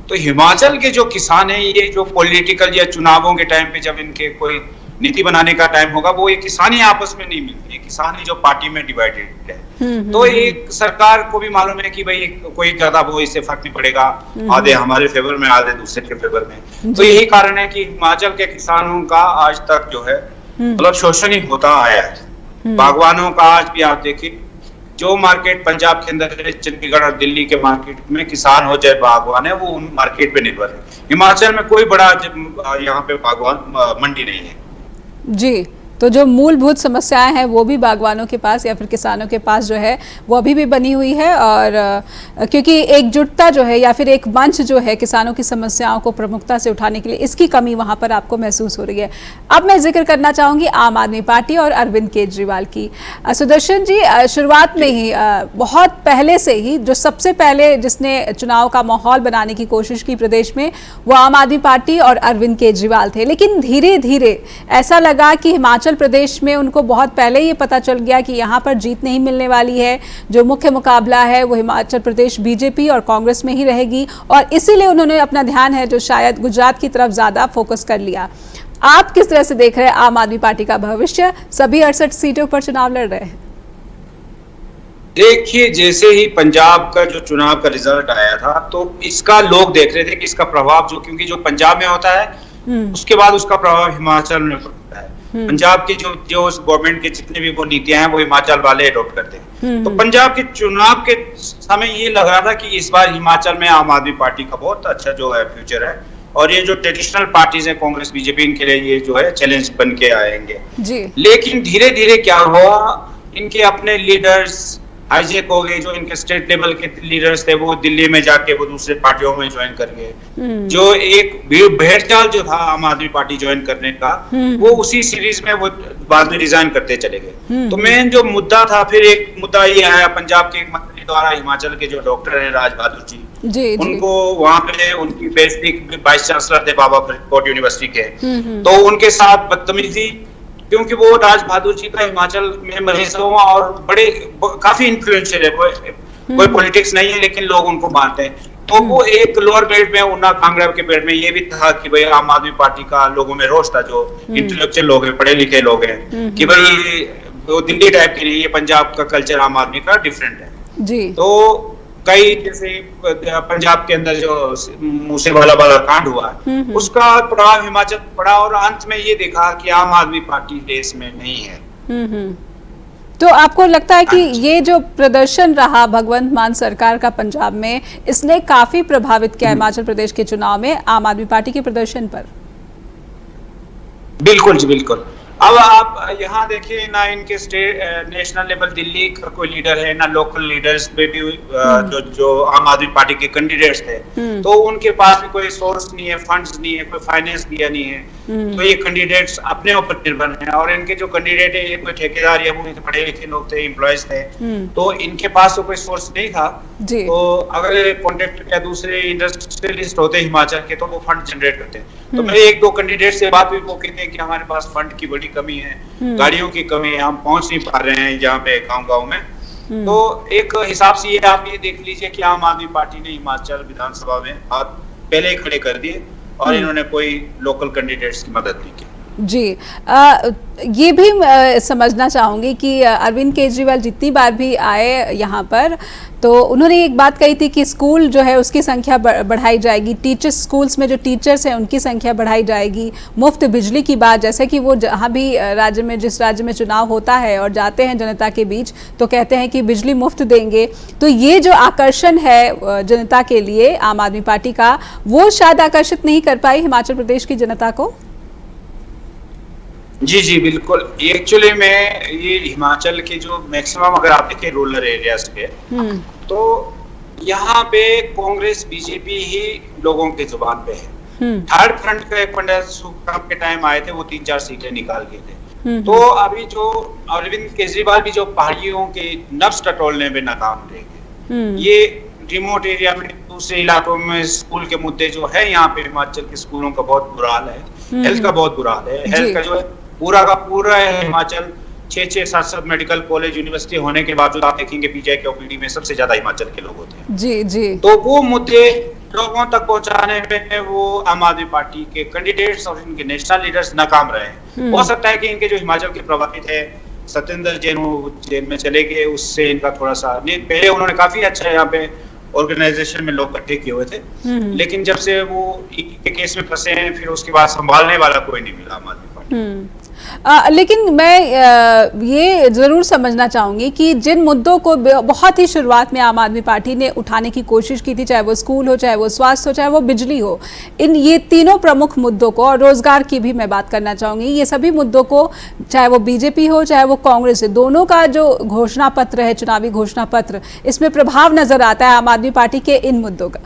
तो हिमाचल के जो किसान है, ये जो पॉलिटिकल या चुनावों के टाइम पे जब इनके कोई नीति बनाने का टाइम होगा, वो ये किसानी आपस में नहीं मिलती है, किसानी जो पार्टी में डिवाइडेड है। तो एक सरकार को भी मालूम है कि भाई कोई ज्यादा वो इससे फर्क नहीं पड़ेगा, आधे हमारे फेवर में, आधे दूसरे के फेवर में। तो यही कारण है कि हिमाचल के किसानों का आज तक जो है मतलब शोषण ही होता आया है। बागवानों का आज भी आप देखिए, जो मार्केट पंजाब के अंदर है, चंडीगढ़ और दिल्ली के मार्केट में किसान हो चाहे बागवान है, वो उन मार्केट पे निर्भर है। हिमाचल में कोई बड़ा यहाँ पे बागवान मंडी नहीं है। जी, तो जो मूलभूत समस्याएं हैं वो भी बागवानों के पास या फिर किसानों के पास जो है वो अभी भी बनी हुई है, और क्योंकि एकजुटता जो है या फिर एक मंच जो है किसानों की समस्याओं को प्रमुखता से उठाने के लिए, इसकी कमी वहां पर आपको महसूस हो रही है। अब मैं जिक्र करना चाहूंगी आम आदमी पार्टी और अरविंद केजरीवाल की। सुदर्शन जी, शुरुआत में ही बहुत पहले से ही जो सबसे पहले जिसने चुनाव का माहौल बनाने की कोशिश की प्रदेश में वो आम आदमी पार्टी और अरविंद केजरीवाल थे, लेकिन धीरे धीरे ऐसा लगा कि हिमाचल प्रदेश में उनको बहुत पहले ये पता चल गया कि यहाँ पर जीत नहीं मिलने वाली है, जो मुख्य मुकाबला है वो हिमाचल प्रदेश बीजेपी और कांग्रेस में ही रहेगी, और इसीलिए उन्होंने अपना ध्यान है जो शायद गुजरात की तरफ ज्यादा फोकस कर लिया। आप किस तरह से देख रहे हैं आम आदमी पार्टी का भविष्य? सभी 68 सीटों पर चुनाव लड़ रहे हैं। देखिए, जैसे ही पंजाब का जो चुनाव का रिजल्ट आया था तो इसका लोग देख रहे थे कि इसका प्रभाव जो, क्योंकि जो पंजाब में होता है उसके बाद उसका प्रभाव हिमाचल में पड़ता है। पंजाब की जो गवर्नमेंट के जितने भी वो नीतियां हैं वो हिमाचल वाले अडॉप्ट करते हैं। तो पंजाब के चुनाव के समय ये लग रहा था कि इस बार हिमाचल में आम आदमी पार्टी का बहुत अच्छा जो है फ्यूचर है, और ये जो ट्रेडिशनल पार्टीज है कांग्रेस बीजेपी, इनके लिए ये जो है चैलेंज बन के आएंगे जी। लेकिन धीरे धीरे क्या हुआ, इनके अपने लीडर्स हाईजेक हो गए। जो इनके स्टेट लेवल के लीडर्स थे वो दिल्ली में जाके वो दूसरे पार्टियों में ज्वाइन कर गए। जो एक भेड़चाल जो था आम आदमी पार्टी ज्वाइन करने का, वो उसी सीरीज में वो बाद में रिजाइन करते चले गए। तो मेन जो मुद्दा था, फिर एक मुद्दा ये आया पंजाब के एक मंत्री द्वारा, हिमाचल के जो डॉक्टर है राज बहादुर जी, उनको वहां पे उनकी बेसिक वाइस चांसलर थे बाबा फरीदकोट यूनिवर्सिटी के, तो उनके साथ बदतमीजी, क्योंकि वो राज बहादुर जी का हिमाचल में मरीजों और बड़े काफी इन्फ्लुएंशियल है, कोई पॉलिटिक्स नहीं है लेकिन लोग उनको मानते हैं। तो वो एक लोअर बेल्ट में, उन्ना कांगड़ा के बेल्ट में ये भी था कि भाई आम आदमी पार्टी का लोगों में रोष था, जो इंटेलेक्चुअल लोग हैं, पढ़े लिखे लोग हैं, कि भाई वो दिल्ली टाइप के नहीं, ये पंजाब का कल्चर आम आदमी का डिफरेंट है जी। तो कई जैसे पंजाब के अंदर जो मूसेवाला वाला कांड हुआ उसका प्रभाव हिमाचल पड़ा, और अंत में ये देखा कि आम आदमी पार्टी देश में नहीं है। तो आपको लगता है कि ये जो प्रदर्शन रहा भगवंत मान सरकार का पंजाब में, इसने काफी प्रभावित किया हिमाचल प्रदेश के चुनाव में आम आदमी पार्टी के प्रदर्शन पर? बिल्कुल जी, बिल्कुल। अब आप यहाँ देखिए ना, इनके स्टेट नेशनल लेवल दिल्ली का कोई लीडर है ना, लोकल लीडर्स में भी जो आम आदमी पार्टी के कैंडिडेट्स थे, तो उनके पास भी कोई सोर्स नहीं है, फंड्स नहीं है, कोई फाइनेंस दिया नहीं है। तो ये कैंडिडेट्स अपने ऊपर निर्भर हैं, और इनके जो कैंडिडेट है ये कोई ठेकेदार या वो पढ़े लिखे लोग थे, एम्प्लॉयज थे, तो इनके पास तो कोई सोर्स नहीं था। तो अगर कॉन्ट्रैक्टर या दूसरे इंडस्ट्रियलिस्ट होते हिमाचल के तो वो फंड जनरेट करते। तो मेरे एक दो कैंडिडेट से बात भी, वो कहते हैं कि हमारे पास फंड की बड़ी कमी है, गाड़ियों की कमी है, हम पहुंच नहीं पा रहे हैं जहाँ पे गाँव में। तो एक हिसाब से ये आप ये देख लीजिए कि आम आदमी पार्टी ने हिमाचल विधानसभा में हाथ पहले ही खड़े कर दिए, और इन्होंने कोई लोकल कैंडिडेट्स की मदद नहीं की जी। ये भी समझना चाहूँगी कि अरविंद केजरीवाल जितनी बार भी आए यहाँ पर, तो उन्होंने एक बात कही थी कि स्कूल जो है उसकी संख्या बढ़ाई जाएगी, टीचर्स, स्कूल्स में जो टीचर्स हैं उनकी संख्या बढ़ाई जाएगी, मुफ्त बिजली की बात, जैसे कि वो जहाँ भी राज्य में, जिस राज्य में चुनाव होता है और जाते हैं जनता के बीच तो कहते हैं कि बिजली मुफ्त देंगे। तो ये जो आकर्षण है जनता के लिए आम आदमी पार्टी का, वो शायद आकर्षित नहीं कर पाई हिमाचल प्रदेश की जनता को। जी जी बिल्कुल। एक्चुअली में ये हिमाचल के जो मैक्सिमम अगर आप देखें रूरल एरियाज के, तो यहाँ पे कांग्रेस बीजेपी ही लोगों के जुबान पे है। थर्ड फ्रंट का एक पंडित सुखराम के टाइम आए थे, वो 3-4 सीटें निकाल गए थे। तो अभी जो अरविंद केजरीवाल भी जो पहाड़ियों के नब्ज टटोलने में नाकाम रह गए। ये रिमोट एरिया में, दूसरे इलाकों में स्कूल के मुद्दे जो है, यहाँ पे हिमाचल के स्कूलों का बहुत बुरा हाल है, हेल्थ का बहुत बुरा हाल है। हेल्थ का जो है पूरा का पूरा है हिमाचल, 6-6, 7-7 मेडिकल कॉलेज यूनिवर्सिटी होने के बावजूद आप देखेंगे पीजीआई के ओपीडी में सबसे ज्यादा हिमाचल के लोग होते हैं। जी जी। तो वो मुद्दे लोगों तक पहुंचाने में वो आम आदमी पार्टी के कैंडिडेट्स और इनके नेशनल लीडर्स नाकाम रहे। हो सकता है कि इनके जो हिमाचल के प्रभावित है, सत्येंद्र जैन वो जेल में चले गए, उससे इनका थोड़ा सा, पहले उन्होंने काफी अच्छा यहाँ पे ऑर्गेनाइजेशन में लोग इकट्ठे किए हुए थे, लेकिन जब से वो के केस में फंसे हैं, फिर उसके बाद संभालने वाला कोई नहीं मिला आम आदमी पार्टी। लेकिन मैं ये ज़रूर समझना चाहूँगी कि जिन मुद्दों को बहुत ही शुरुआत में आम आदमी पार्टी ने उठाने की कोशिश की थी, चाहे वो स्कूल हो, चाहे वो स्वास्थ्य हो, चाहे वो बिजली हो, ये तीनों प्रमुख मुद्दों को, और रोजगार की भी मैं बात करना चाहूँगी, ये सभी मुद्दों को, चाहे वो बीजेपी हो चाहे वो कांग्रेस है, दोनों का जो घोषणा पत्र है, चुनावी घोषणा पत्र, इसमें प्रभाव नजर आता है आम आदमी पार्टी के इन मुद्दों का।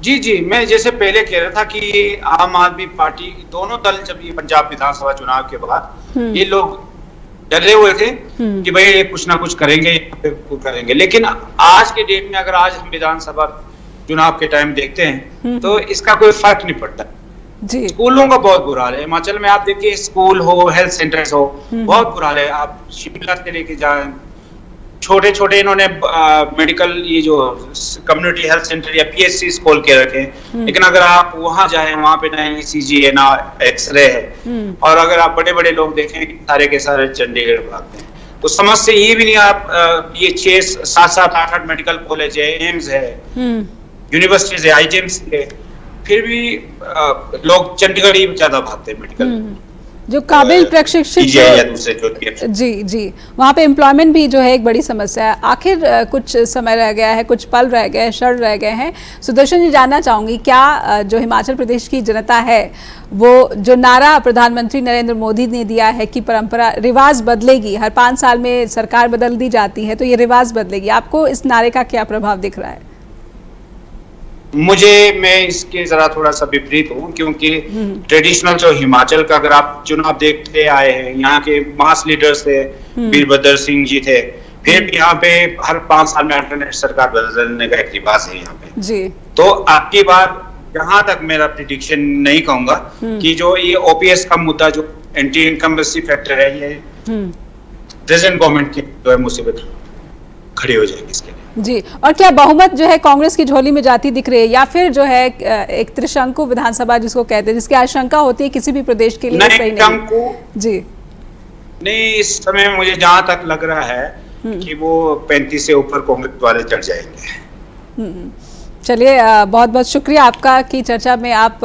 जी, मैं जैसे पहले कह रहा था कि आम आदमी पार्टी दोनों दल जब ये पंजाब विधानसभा चुनाव के बाद ये लोग डरे हुए थे कि भाई ये कुछ ना कुछ करेंगे, लेकिन आज के डेट में अगर आज हम विधानसभा चुनाव के टाइम देखते हैं तो इसका कोई फर्क नहीं पड़ता जी। स्कूलों का बहुत बुरा हाल है हिमाचल में, आप देखिए स्कूल हो, हेल्थ सेंटर्स हो, बहुत बुरा हाल है। आप शिमला से लेके जाए, छोटे छोटे इन्होंने मेडिकल ये जो कम्युनिटी हेल्थ सेंटर या पीएचसी खोल के रखे, लेकिन अगर आप वहां जाए, वहां पे ना ईसीजी है ना एक्सरे है, और अगर आप बड़े बड़े लोग देखें सारे के सारे चंडीगढ़ भागते हैं। तो समझ से ये भी नहीं आप ये 6, 7, 8 मेडिकल कॉलेज है, एम्स है, यूनिवर्सिटीज है, आईजीएम्स है, फिर भी लोग चंडीगढ़ ही ज्यादा भागते हैं मेडिकल जो काबिल प्रशिक्षित जी वहाँ पे एम्प्लॉयमेंट भी जो है एक बड़ी समस्या है। आखिर कुछ समय रह गया है, कुछ पल रह गए, क्षण रह गए हैं। सुदर्शन जी, जानना चाहूँगी क्या जो हिमाचल प्रदेश की जनता है वो जो नारा प्रधानमंत्री नरेंद्र मोदी ने दिया है कि परंपरा रिवाज बदलेगी, हर 5 साल में सरकार बदल दी जाती है तो ये रिवाज बदलेगी, आपको इस नारे का क्या प्रभाव दिख रहा है? मैं इसके जरा थोड़ा सा विपरीत हूँ, क्योंकि ट्रेडिशनल जो हिमाचल का अगर आप चुनाव देखते आए हैं, यहाँ के मास लीडर्स थे, वीरभद्र सिंह जी थे, फिर भी यहाँ पे हर 5 साल में अल्टरनेट सरकार बदलने का एक रिवाज है यहाँ पे जी। तो आपकी बात, जहां तक मेरा प्रिडिक्शन नहीं कहूंगा कि जो ये ओपीएस का मुद्दा, जो एंटी इनकम्बेंसी फैक्टर है, ये प्रेजेंट गवर्नमेंट की जो है मुसीबत खड़ी हो जाएगी इसके लिए जी। और क्या बहुमत जो है कांग्रेस की झोली में जाती दिख रही है, या फिर जो है एक त्रिशंकु विधानसभा जिसको कहते हैं, जिसकी आशंका होती है किसी भी प्रदेश के लिए सही नहीं जी? नहीं, इस समय मुझे जहां तक लग रहा है कि वो 35 से ऊपर कांग्रेस वाले चढ़ जाएंगे। चलिए, बहुत बहुत शुक्रिया आपका कि चर्चा में आप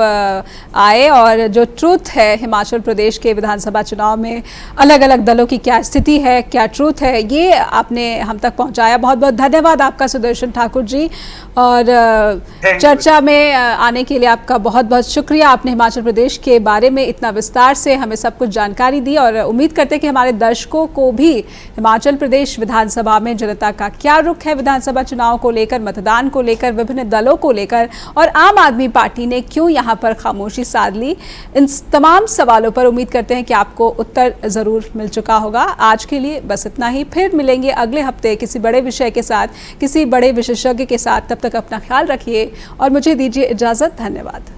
आए, और जो ट्रूथ है हिमाचल प्रदेश के विधानसभा चुनाव में अलग अलग दलों की क्या स्थिति है, क्या ट्रूथ है, ये आपने हम तक पहुंचाया। बहुत बहुत धन्यवाद आपका सुदर्शन ठाकुर जी, और चर्चा में आने के लिए आपका बहुत बहुत शुक्रिया। आपने हिमाचल प्रदेश के बारे में इतना विस्तार से हमें सब कुछ जानकारी दी, और उम्मीद करते हैं कि हमारे दर्शकों को भी हिमाचल प्रदेश विधानसभा में जनता का क्या रुख है, विधानसभा चुनाव को लेकर, मतदान को लेकर, विभिन्न दलों को लेकर, और आम आदमी पार्टी ने क्यों यहां पर खामोशी साध ली, इन तमाम सवालों पर उम्मीद करते हैं कि आपको उत्तर जरूर मिल चुका होगा। आज के लिए बस इतना ही, फिर मिलेंगे अगले हफ्ते किसी बड़े विषय के साथ, किसी बड़े विशेषज्ञ के साथ। तब तक अपना ख्याल रखिए और मुझे दीजिए इजाजत। धन्यवाद।